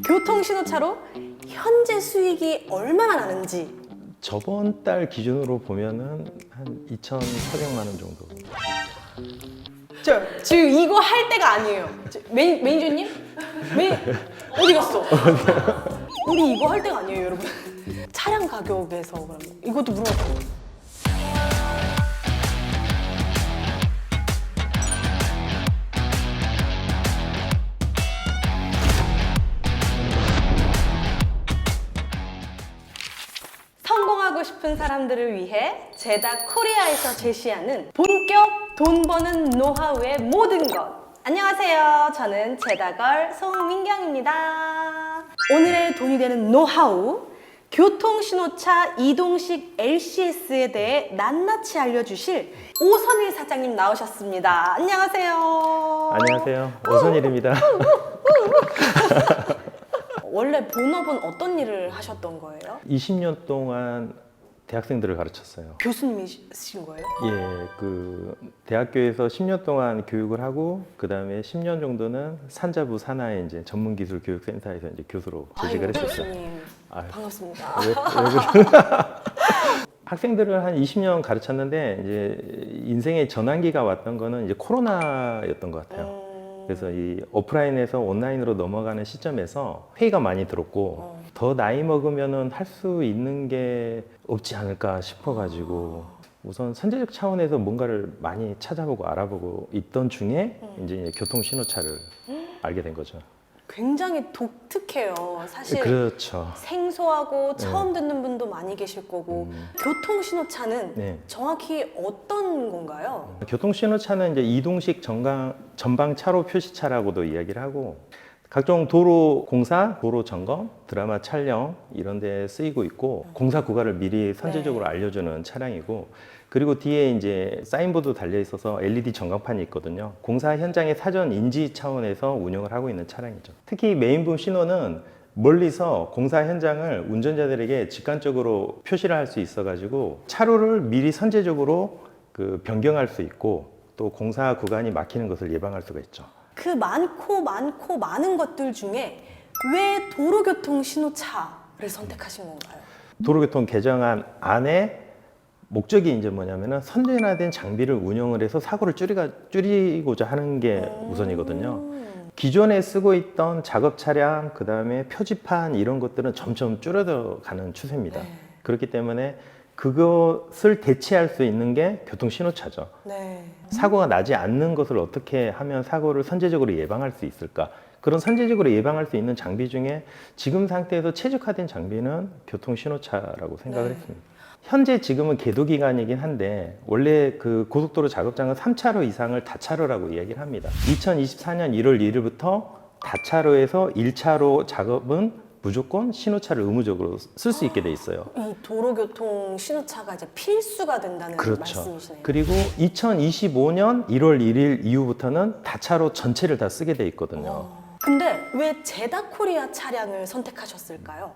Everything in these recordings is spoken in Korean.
교통신호차로 현재 수익이 얼마나 나는지. 저번 달 기준으로 보면은 한 2,400만 원 정도. 지금 이거 할 때가 아니에요. 매니저님? 어디 갔어? 우리 이거 할 때가 아니에요, 여러분. 차량 가격에서 그러면 이것도 물어볼게요. 성공하고 싶은 사람들을 위해 제다 코리아에서 제시하는 본격 돈 버는 노하우의 모든 것. 안녕하세요. 저는 제다걸 송민경입니다. 오늘의 돈이 되는 노하우, 교통신호차 이동식 LCS에 대해 낱낱이 알려주실 오선일 사장님 나오셨습니다. 안녕하세요. 안녕하세요. 오선일입니다. 원래 본업은 어떤 일을 하셨던 거예요? 20년 동안 대학생들을 가르쳤어요. 교수님이신 거예요? 예, 그 대학교에서 10년 동안 교육을 하고 그 다음에 10년 정도는 산자부 산하의 이제 전문기술교육센터에서 이제 교수로 재직을 했었어요. 교수님 아유, 반갑습니다. 학생들을 한 20년 가르쳤는데 이제 인생의 전환기가 왔던 거는 이제 코로나였던 것 같아요. 그래서 이 오프라인에서 온라인으로 넘어가는 시점에서 회의가 많이 들었고 더 나이 먹으면은 할 수 있는 게 없지 않을까 싶어가지고 우선 선제적 차원에서 뭔가를 많이 찾아보고 알아보고 있던 중에 이제 교통신호차를 알게 된 거죠. 굉장히 독특해요. 사실 그렇죠. 생소하고 처음 듣는 분도 많이 계실 거고 교통신호차는 네. 정확히 어떤 건가요? 교통신호차는 이제 이동식 전방 차로 표시차라고도 이야기를 하고 각종 도로 공사, 도로 점검, 드라마 촬영 이런 데 쓰이고 있고 공사 구간을 미리 선제적으로 알려주는 차량이고 그리고 뒤에 이제 사인보드 달려 있어서 LED 전광판이 있거든요. 공사 현장의 사전 인지 차원에서 운영을 하고 있는 차량이죠. 특히 메인붐 신호는 멀리서 공사 현장을 운전자들에게 직관적으로 표시를 할 수 있어가지고 차로를 미리 선제적으로 그 변경할 수 있고 또 공사 구간이 막히는 것을 예방할 수가 있죠. 그 많은 것들 중에 왜 도로교통 신호차를 선택하신 건가요? 도로교통 개정안 안에 목적이 이제 뭐냐면은 선진화된 장비를 운영을 해서 사고를 줄이고자 하는 게 우선이거든요. 기존에 쓰고 있던 작업 차량, 그 다음에 표지판 이런 것들은 점점 줄어들어가는 추세입니다. 그렇기 때문에 그것을 대체할 수 있는 게 교통신호차죠. 네. 사고가 나지 않는 것을 어떻게 하면 사고를 선제적으로 예방할 수 있을까? 그런 선제적으로 예방할 수 있는 장비 중에 지금 상태에서 최적화된 장비는 교통신호차라고 생각을 했습니다. 현재 지금은 계도 기간이긴 한데 원래 그 고속도로 작업장은 3차로 이상을 다차로라고 이야기를 합니다. 2024년 1월 1일부터 다차로에서 1차로 작업은 무조건 신호차를 의무적으로 쓸 수 있게 돼 있어요. 이 도로교통 신호차가 이제 필수가 된다는 그렇죠. 말씀이시네요. 그리고 2025년 1월 1일 이후부터는 다차로 전체를 다 쓰게 돼 있거든요. 근데 왜 제다코리아 차량을 선택하셨을까요?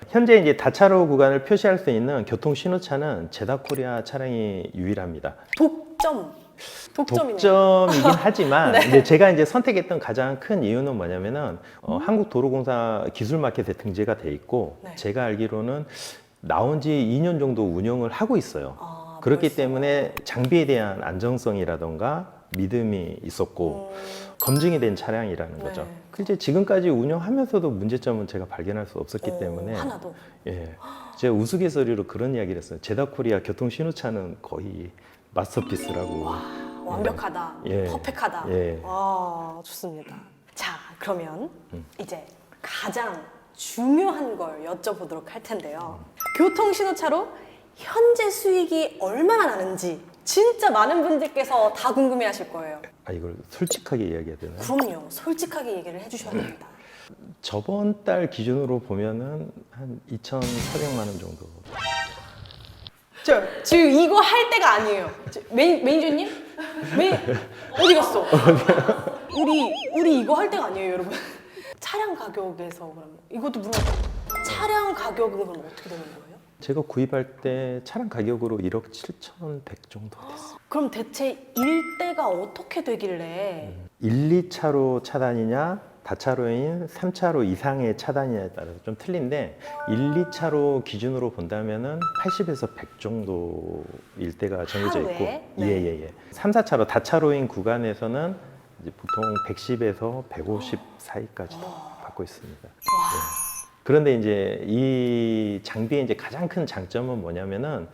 현재 이제 다차로 구간을 표시할 수 있는 교통 신호차는 제다코리아 차량이 유일합니다. 독점이네요. 독점이긴 하지만 이제 제가 이제 선택했던 가장 큰 이유는 뭐냐면은 한국도로공사 기술마켓에 등재가 돼 있고 제가 알기로는 나온 지 2년 정도 운영을 하고 있어요. 그렇기 벌써? 때문에 장비에 대한 안정성이라던가 믿음이 있었고 검증이 된 차량이라는 거죠. 이제 지금까지 운영하면서도 문제점은 제가 발견할 수 없었기 때문에 하나도. 예, 제가 우스갯소리로 그런 이야기를 했어요. 제다코리아 교통신호차는 거의 마스터피스라고. 완벽하다, 예. 퍼펙하다. 예. 와, 좋습니다. 자, 그러면 이제 가장 중요한 걸 여쭤보도록 할 텐데요. 교통신호차로 현재 수익이 얼마나 나는지 진짜 많은 분들께서 다 궁금해하실 거예요. 아, 이걸 솔직하게 이야기해야 되나요? 그럼요, 솔직하게 얘기를 해주셔야 됩니다. 저번 달 기준으로 보면은 한 2,400만 원 정도. 지금 이거 할 때가 아니에요. 매니저님? 어디 갔어? 우리 이거 할 때가 아니에요, 여러분. 차량 가격에서 그러면 이것도 물어볼게요. 차량 가격은 그럼 어떻게 되는 거예요? 제가 구입할 때 차량 가격으로 1억 7,100 정도 됐어요. 그럼 대체 일대가 어떻게 되길래 1, 2차로 차 다니냐, 다차로인 3차로 이상의 차단이냐에 따라서 좀 틀린데 1, 2차로 기준으로 본다면은 80에서 100 정도일 때가 정해져 있고 하루에? 네. 예예예. 3, 4차로 다차로인 구간에서는 이제 보통 110에서 150 사이까지 받고 있습니다. 그런데 이제 이 장비의 이제 가장 큰 장점은 뭐냐면은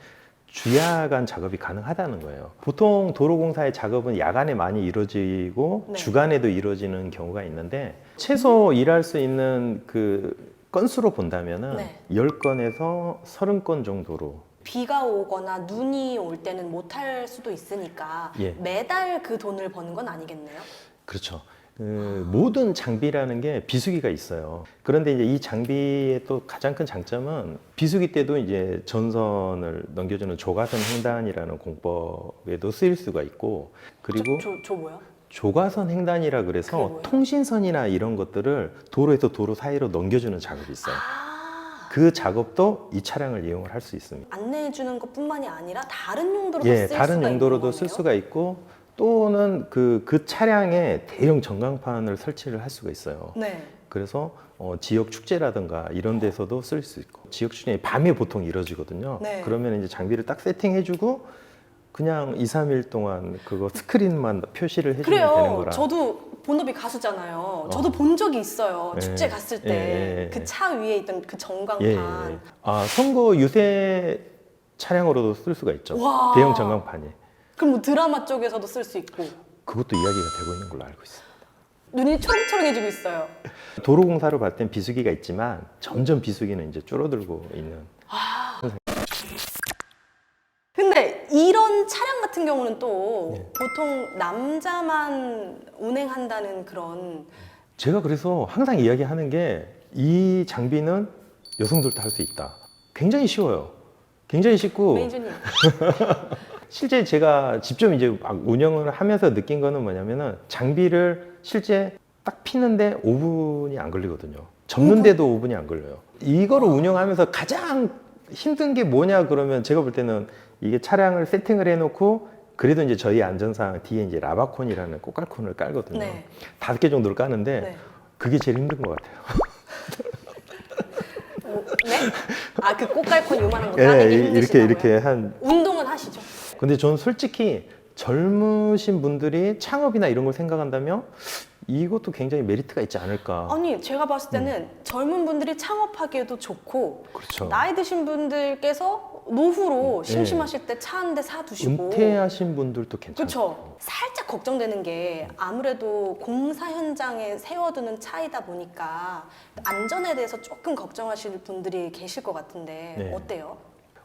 주야간 작업이 가능하다는 거예요. 보통 도로공사의 작업은 야간에 많이 이루어지고 네. 주간에도 이루어지는 경우가 있는데 최소 일할 수 있는 그 건수로 본다면은 네. 10건에서 30건 정도로 비가 오거나 눈이 올 때는 못 할 수도 있으니까 예. 매달 그 돈을 버는 건 아니겠네요? 그렇죠. 모든 장비라는 게 비수기가 있어요. 그런데 이제 이 장비의 또 가장 큰 장점은 비수기 때도 이제 전선을 넘겨주는 조가선 횡단이라는 공법에도 쓰일 수가 있고 그리고 저 뭐요? 조가선 횡단이라 그게 그래서 뭐예요? 통신선이나 이런 것들을 도로에서 도로 사이로 넘겨주는 작업이 있어요. 아, 그 작업도 이 차량을 이용을 할 수 있습니다. 안내해 주는 것뿐만이 아니라 다른 용도로도 예, 쓸 다른 수가 용도로도 있는 쓸 거네요? 수가 있고 또는 그 차량에 대형 전광판을 설치를 할 수가 있어요. 네. 그래서 지역 축제라든가 이런 데서도 쓸 수 있고 지역 축제는 밤에 보통 이루어지거든요. 네. 그러면 이제 장비를 딱 세팅해주고 그냥 2, 3일 동안 그거 스크린만 표시를 해주면 되는 그래요. 거라. 저도 본업이 가수잖아요. 저도 본 적이 있어요. 예. 축제 갔을 때 예. 그 차 위에 있던 그 전광판. 예, 예. 아, 선거 유세 차량으로도 쓸 수가 있죠. 와. 대형 전광판이. 그럼 뭐 드라마 쪽에서도 쓸 수 있고. 그것도 이야기가 되고 있는 걸로 알고 있습니다. 눈이 초롱초롱해지고 있어요. 도로공사로 봤을 땐 비수기가 있지만 점점 비수기는 이제 줄어들고 있는. 근데 이런 차량 같은 경우는 또 예. 보통 남자만 운행한다는 그런 제가 그래서 항상 이야기하는 게 이 장비는 여성들도 할 수 있다. 굉장히 쉬워요. 굉장히 쉽고 매니저님. 실제 제가 직접 이제 막 운영을 하면서 느낀 거는 뭐냐면은 장비를 실제 딱 피는데 5분이 안 걸리거든요. 접는데도 5분이 안 걸려요. 이거를 운영하면서 가장 힘든 게 뭐냐 그러면 제가 볼 때는 이게 차량을 세팅을 해놓고 그래도 이제 저희 안전상 뒤에 이제 라바콘이라는 꽃갈콘을 깔거든요. 네. 5개 정도를 까는데 네. 그게 제일 힘든 것 같아요. 네? 아, 그 꽃갈콘 요만한 거 까는 게 예, 힘드시다고요? 이렇게 한. 운동은 하시죠? 근데 저는 솔직히 젊으신 분들이 창업이나 이런 걸 생각한다면 이것도 굉장히 메리트가 있지 않을까. 아니, 제가 봤을 때는 젊은 분들이 창업하기에도 좋고 그렇죠. 나이 드신 분들께서 노후로 예. 심심하실 때 차 한 대 사두시고 은퇴하신 분들도 괜찮죠. 그렇죠. 살짝 걱정되는 게 아무래도 공사 현장에 세워두는 차이다 보니까 안전에 대해서 조금 걱정하실 분들이 계실 것 같은데 네. 어때요?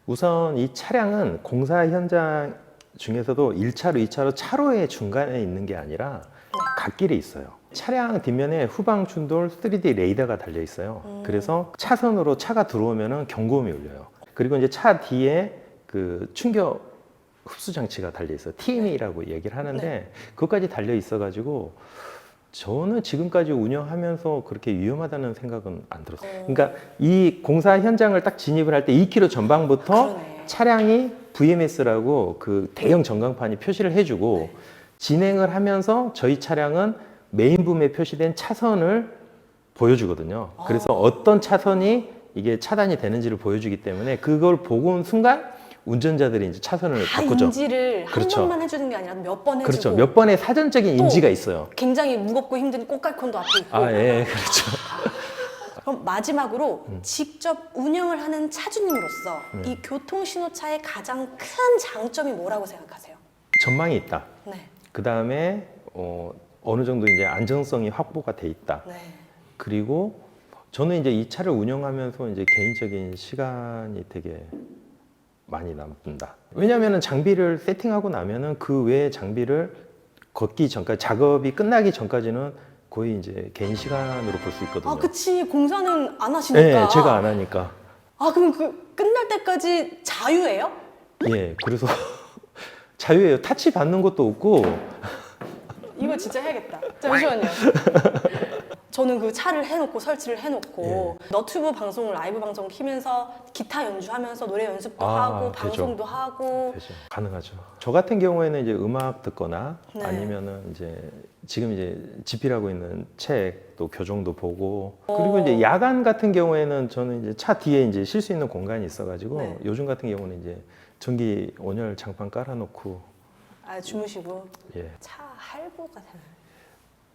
우선 이 차량은 공사 현장 중에서도 1차로, 2차로 차로의 중간에 있는 게 아니라 갓길에 있어요. 차량 뒷면에 후방 충돌 3D 레이더가 달려 있어요. 그래서 차선으로 차가 들어오면 경고음이 울려요. 그리고 이제 차 뒤에 그 충격 흡수 장치가 달려 있어요. TMA라고 얘기를 하는데 그것까지 달려 있어가지고 저는 지금까지 운영하면서 그렇게 위험하다는 생각은 안 들었어요. 그러니까 이 공사 현장을 딱 진입을 할 때 2km 전방부터 그러네. 차량이 VMS라고 그 대형 전광판이 표시를 해주고 진행을 하면서 저희 차량은 메인붐에 표시된 차선을 보여주거든요. 그래서 어떤 차선이 이게 차단이 되는지를 보여주기 때문에 그걸 보고 온 순간 운전자들이 이제 차선을 다 바꾸죠. 인지를 그렇죠. 한 번만 해주는 게 아니라 몇 번 해주고 그렇죠. 몇 번의 사전적인 또 인지가 있어요. 굉장히 무겁고 힘든 꽃갈콘도 앞에 있고 아, 예, 그렇죠. 그럼 마지막으로 직접 운영을 하는 차주님으로서 네. 이 교통신호차의 가장 큰 장점이 뭐라고 생각하세요? 전망이 있다. 네. 그 다음에 어느 정도 이제 안정성이 확보가 돼 있다. 네. 그리고 저는 이제 이 차를 운영하면서 이제 개인적인 시간이 되게 많이 남는다. 왜냐하면 장비를 세팅하고 나면은 그 외의 장비를 걷기 전까지 작업이 끝나기 전까지는 거의 이제 개인 시간으로 볼 수 있거든요. 아, 그치. 공사는 안 하시니까. 네, 제가 안 하니까. 아, 그럼 그 끝날 때까지 자유예요? 예, 그래서 자유예요. 타치 받는 것도 없고. 이거 진짜 해야겠다. 잠시만요. 저는 그 차를 해놓고 설치를 해놓고 예. 너튜브 방송, 라이브 방송 키면서 기타 연주하면서 노래 연습도 아, 하고 되죠. 방송도 하고. 되죠. 가능하죠. 저 같은 경우에는 이제 음악 듣거나 네. 아니면은 이제 지금 이제 집필하고 있는 책 또 교정도 보고 그리고 이제 야간 같은 경우에는 저는 이제 차 뒤에 이제 쉴 수 있는 공간이 있어가지고 네. 요즘 같은 경우는 이제 전기 온열 장판 깔아놓고 아, 주무시고. 예, 차 할부가 되나요?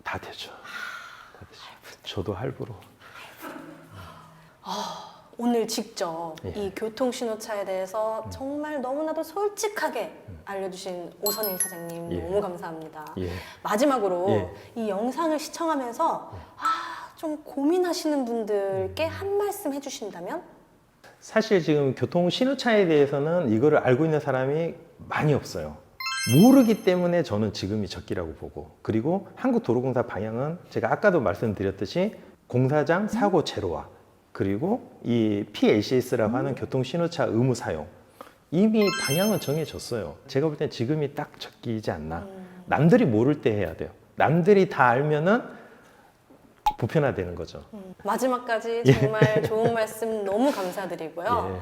다 되죠. 다 되죠. 저도 할부로. 오늘 직접 예. 이 교통신호차에 대해서 정말 너무나도 솔직하게 알려주신 오선일 사장님 예. 너무 감사합니다. 예. 마지막으로 예. 이 영상을 시청하면서 좀 고민하시는 분들께 한 말씀 해주신다면? 사실 지금 교통 신호차에 대해서는 이거를 알고 있는 사람이 많이 없어요. 모르기 때문에 저는 지금이 적기라고 보고, 그리고 한국도로공사 방향은 제가 아까도 말씀드렸듯이 공사장 사고 제로화, 그리고 이 PLCS라고 하는 교통 신호차 의무 사용, 이미 방향은 정해졌어요. 제가 볼 땐 지금이 딱 적기이지 않나. 남들이 모를 때 해야 돼요. 남들이 다 알면은 보편화되는 거죠. 마지막까지 정말 좋은 말씀 너무 감사드리고요. 예.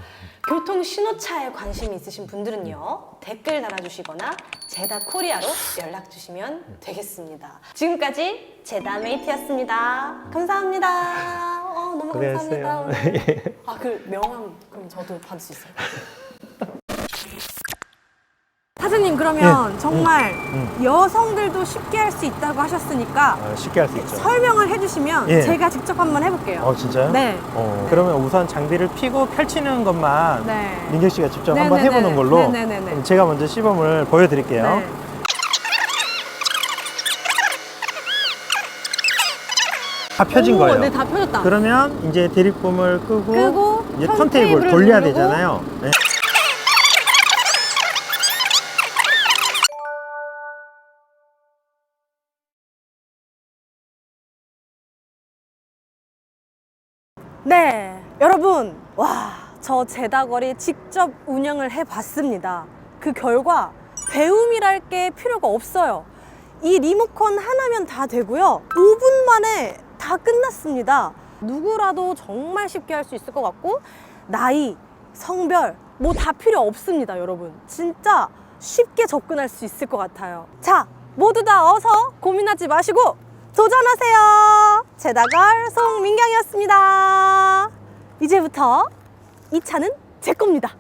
교통 신호차에 관심이 있으신 분들은요, 댓글 달아주시거나 제다 코리아로 연락 주시면 되겠습니다. 지금까지 제다 메이트였습니다. 감사합니다. 너무 고생하셨어요. 감사합니다. 그 명함 그럼 저도 받을 수 있어요? 사장님, 그러면 정말 여성들도 쉽게 할 수 있다고 하셨으니까 쉽게 할 수 있죠. 설명을 해주시면 예. 제가 직접 한번 해볼게요. 진짜요? 네. 그러면 우선 장비를 피고 펼치는 것만 네. 민경 씨가 직접 네, 한번 네, 해보는 네. 걸로 네, 네, 네, 네. 그럼 제가 먼저 시범을 보여드릴게요. 네. 다 펴진 오, 거예요. 네, 다 펴졌다. 그러면 이제 대립봉을 끄고, 이제 턴테이블 턴테이블을 돌려야 누르고. 되잖아요. 네. 네, 여러분, 저 제다거리 직접 운영을 해봤습니다. 그 결과 배움이랄 게 필요가 없어요. 이 리모컨 하나면 다 되고요. 5분 만에 다 끝났습니다. 누구라도 정말 쉽게 할 수 있을 것 같고, 나이, 성별 뭐 다 필요 없습니다, 여러분. 진짜 쉽게 접근할 수 있을 것 같아요. 자, 모두 다 어서 고민하지 마시고 도전하세요. 제다걸 송민경이었습니다. 이제부터 이 차는 제 겁니다.